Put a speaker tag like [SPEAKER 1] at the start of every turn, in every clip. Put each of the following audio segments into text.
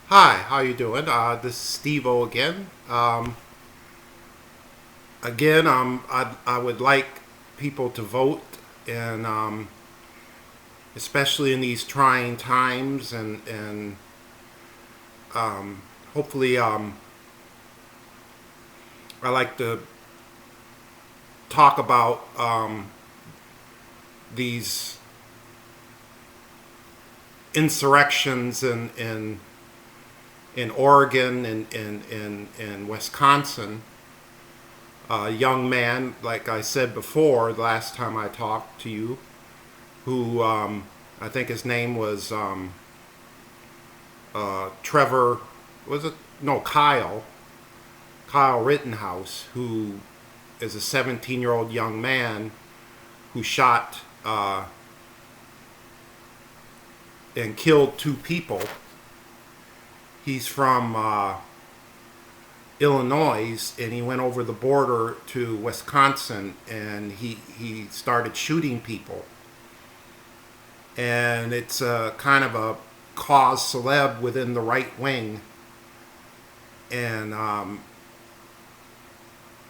[SPEAKER 1] Hi, how you doing? This is Stevo again. I would like people to vote, and especially in these trying times, and hopefully, I like to talk about these insurrections in Oregon and Wisconsin. A young man, like I said before, the last time I talked to you, who I think his name was Trevor, was it? No, Kyle Rittenhouse, who is a 17-year-old young man who shot and killed two people. He's from Illinois, and he went over the border to Wisconsin, and he started shooting people. And it's a kind of a cause celeb within the right wing. And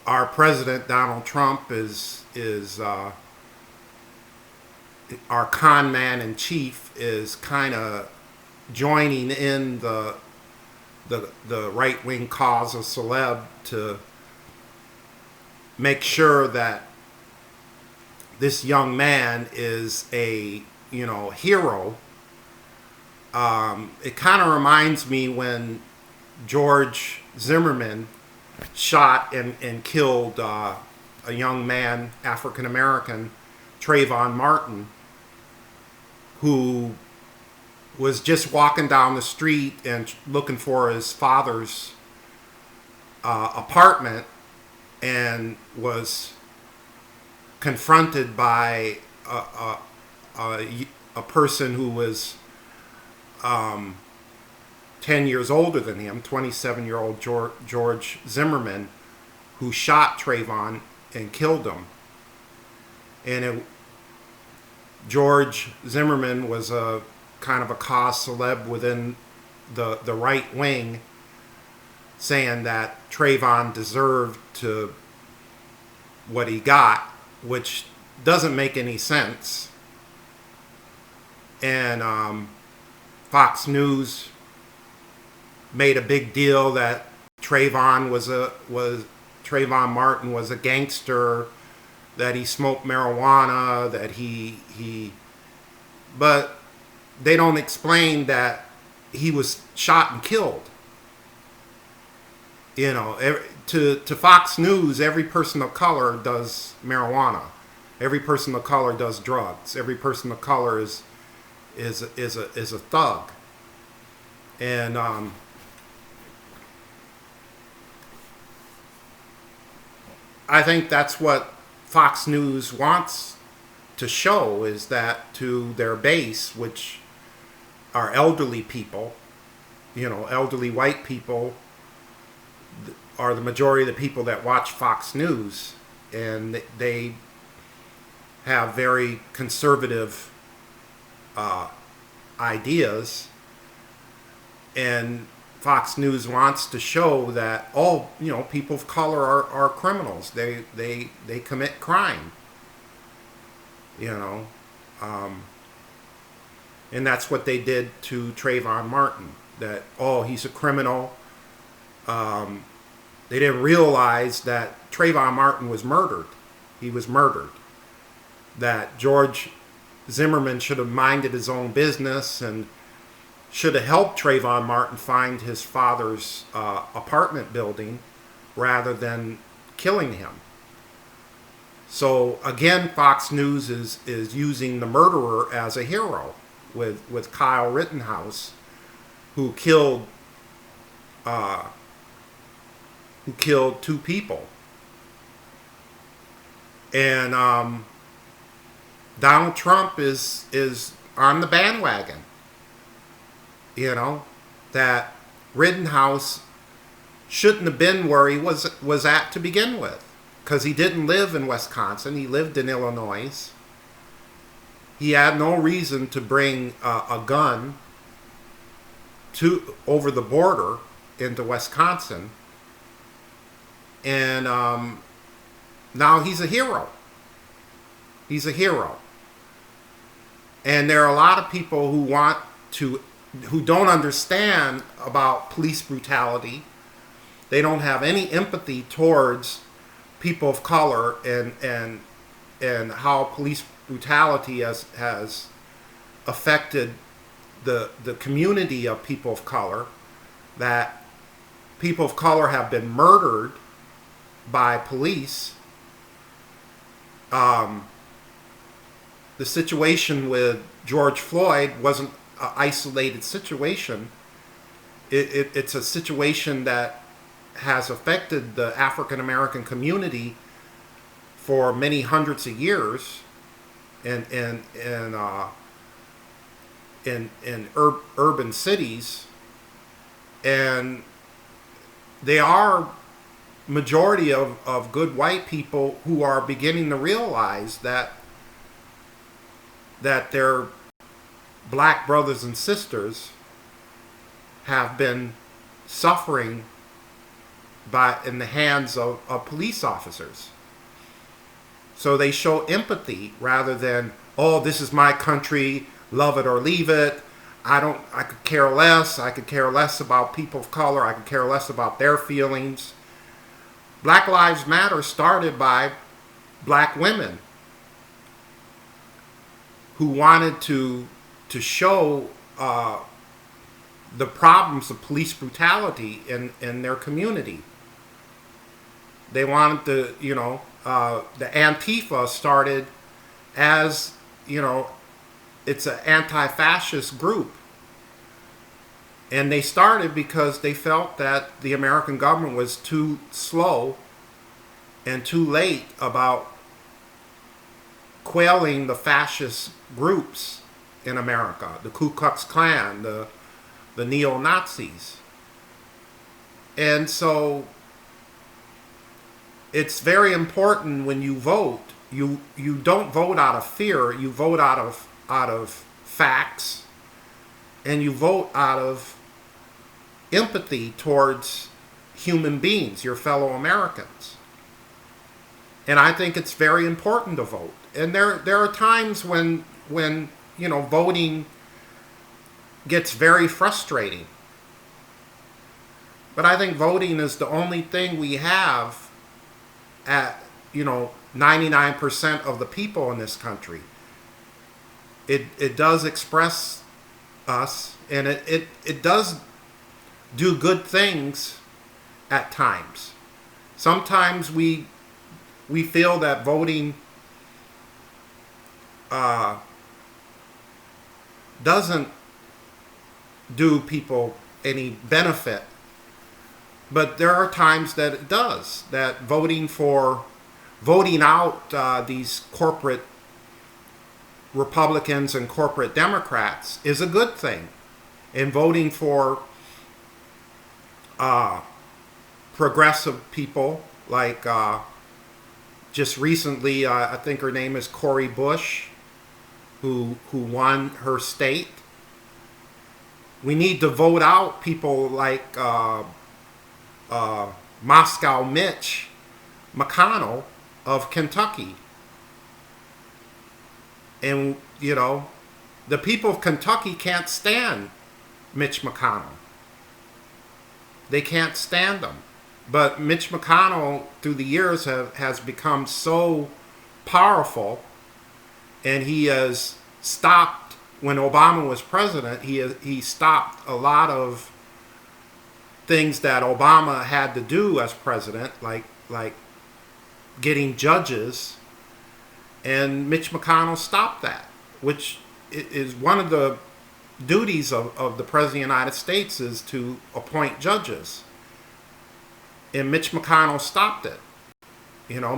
[SPEAKER 1] our president Donald Trump is our con man in chief, is kind of joining in the right wing cause of celeb to make sure that this young man is a hero. It kind of reminds me when George Zimmerman shot and killed a young man, African American, Trayvon Martin, who was just walking down the street and looking for his father's apartment, and was confronted by a person who was 10 years older than him, 27-year-old George Zimmerman, who shot Trayvon and killed him. And George Zimmerman was a kind of a cause celeb within the right wing, saying that Trayvon deserved to what he got, which doesn't make any sense. And Fox News made a big deal that Trayvon Martin was a gangster, that he smoked marijuana, that but they don't explain that he was shot and killed. To Fox News, every person of color does marijuana. Every person of color does drugs. Every person of color is a thug. And I think that's what Fox News wants to show, is that to their base, which are elderly people, elderly white people are the majority of the people that watch Fox News, and they have very conservative ideas, and Fox News wants to show that people of color are criminals. They commit crime. And that's what they did to Trayvon Martin. That he's a criminal. They didn't realize that Trayvon Martin was murdered. He was murdered. That George Zimmerman should have minded his own business and should have helped Trayvon Martin find his father's apartment building rather than killing him. So again, Fox News is using the murderer as a hero with Kyle Rittenhouse, who killed two people. And Donald Trump is on the bandwagon. That Rittenhouse shouldn't have been where he was at to begin with, because he didn't live in Wisconsin. He lived in Illinois. He had no reason to bring a gun to over the border into Wisconsin, and now he's a hero. He's a hero. And there are a lot of people who don't understand about police brutality. They don't have any empathy towards people of color and how police brutality has affected the community of people of color. That people of color have been murdered by police. The situation with George Floyd wasn't an isolated situation. It's a situation that has affected the African American community for many hundreds of years in urban cities, and they are majority of good white people who are beginning to realize that their black brothers and sisters have been suffering in the hands of police officers. So they show empathy rather than, oh, this is my country, love it or leave it. I could care less. I could care less about people of color. I could care less about their feelings. Black Lives Matter started by black women who wanted to show the problems of police brutality in their community. They wanted to, the Antifa started as, it's an anti-fascist group. And they started because they felt that the American government was too slow and too late about quelling the fascist groups in America, the Ku Klux Klan, the neo-Nazis. And so it's very important when you vote, you don't vote out of fear, you vote out of facts, and you vote out of empathy towards human beings, your fellow Americans. And I think it's very important to vote. And there are times when voting gets very frustrating. But I think voting is the only thing we have at 99% of the people in this country. It does express us, and it does do good things at times. Sometimes we feel that voting doesn't do people any benefit, but there are times that it does. That voting out these corporate Republicans and corporate Democrats is a good thing, and voting for progressive people like just recently, I think her name is Cori Bush, who won her state. We need to vote out people like Moscow Mitch McConnell of Kentucky. And, the people of Kentucky can't stand Mitch McConnell. They can't stand him. But Mitch McConnell, through the years, has become so powerful, and he has stopped, when Obama was president, he stopped a lot of things that Obama had to do as president, like getting judges, and Mitch McConnell stopped that, which is one of the duties of the President of the United States, is to appoint judges. And Mitch McConnell stopped it,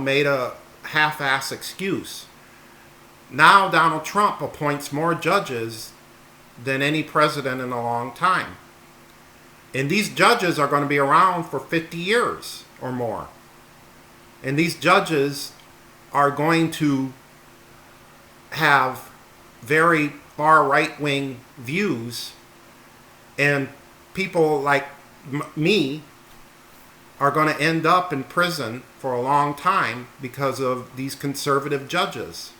[SPEAKER 1] made a half-ass excuse. Now Donald Trump appoints more judges than any president in a long time. And these judges are going to be around for 50 years or more. And these judges are going to have very far right-wing views and people like me are going to end up in prison for a long time because of these conservative judges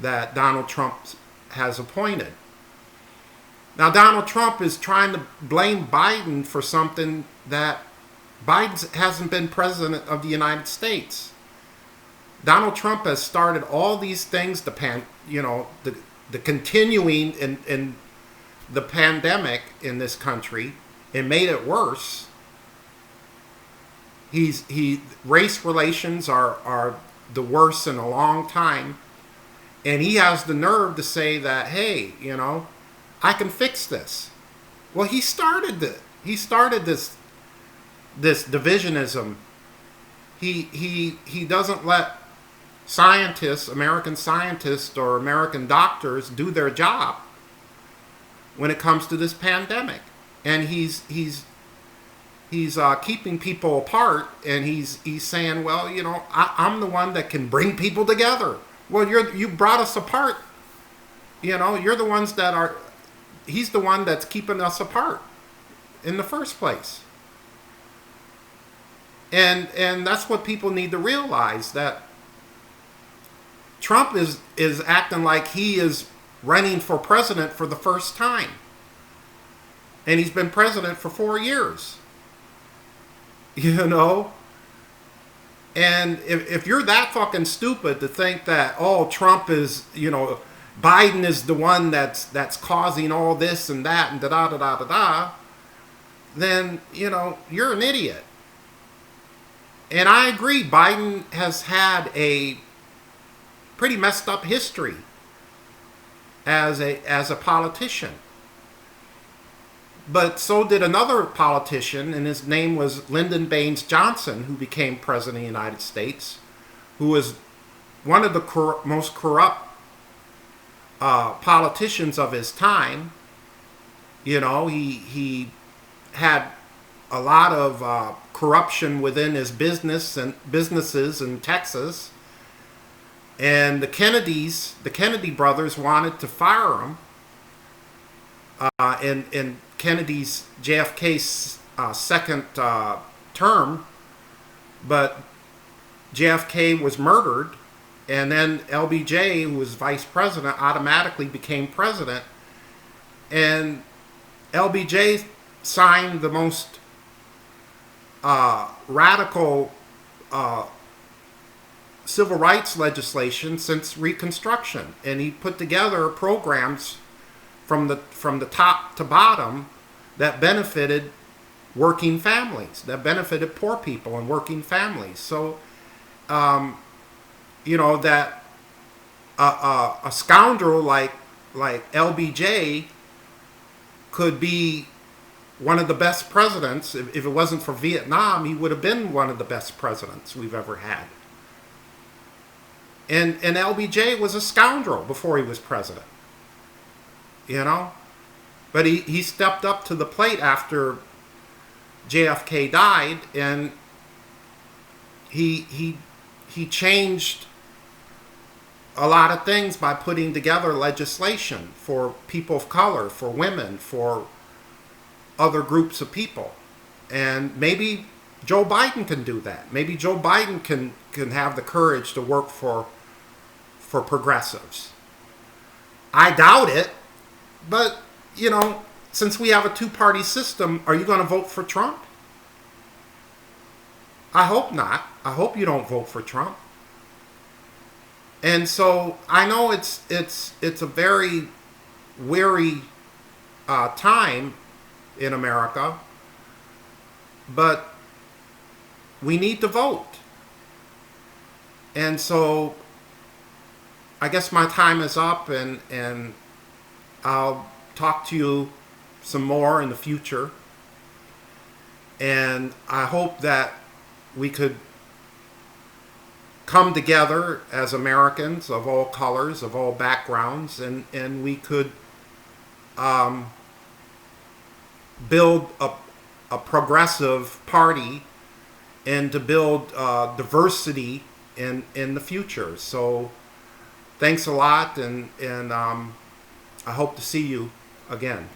[SPEAKER 1] that Donald Trump has appointed. Now, Donald Trump is trying to blame Biden for something that Biden hasn't been president of the United States. Donald Trump has started all these things, the continuing in the pandemic in this country, and made it worse. Race relations are the worst in a long time, and he has the nerve to say that, hey, I can fix this. Well, he started this divisionism. He doesn't let scientists, American scientists or American doctors do their job when it comes to this pandemic, and he's keeping people apart, and he's saying, well, I'm the one that can bring people together. Well, you brought us apart. You're the ones that are. He's the one that's keeping us apart in the first place. And that's what people need to realize, that Trump is acting like he is running for president for the first time. And he's been president for 4 years. And if you're that fucking stupid to think that, Trump is, Biden is the one that's causing all this and that and da-da-da-da-da-da, then, you're an idiot. And I agree, Biden has had a pretty messed up history as a politician. But so did another politician, and his name was Lyndon Baines Johnson, who became president of the United States, who was one of the most corrupt politicians of his time. He had a lot of corruption within his businesses in Texas, and the Kennedy brothers wanted to fire him. In Kennedy's JFK's second term, but JFK was murdered, and then LBJ, who was vice president, automatically became president, and LBJ signed the most radical civil rights legislation since Reconstruction, and he put together programs from the top to bottom that benefited working families, that benefited poor people and working families. So, that a scoundrel like LBJ could be one of the best presidents. If it wasn't for Vietnam, he would have been one of the best presidents we've ever had. And LBJ was a scoundrel before he was president. But he stepped up to the plate after JFK died, and he changed a lot of things by putting together legislation for people of color, for women, for other groups of people. And maybe Joe Biden can do that. Maybe Joe Biden can have the courage to work for progressives. I doubt it. But, since we have a two-party system, are you going to vote for Trump? I hope not. I hope you don't vote for Trump. And so I know it's a very weary time in America, but we need to vote. And so I guess my time is up, and I'll talk to you some more in the future. And I hope that we could come together as Americans of all colors, of all backgrounds, and we could build a progressive party and to build diversity in the future. So thanks a lot, and I hope to see you again.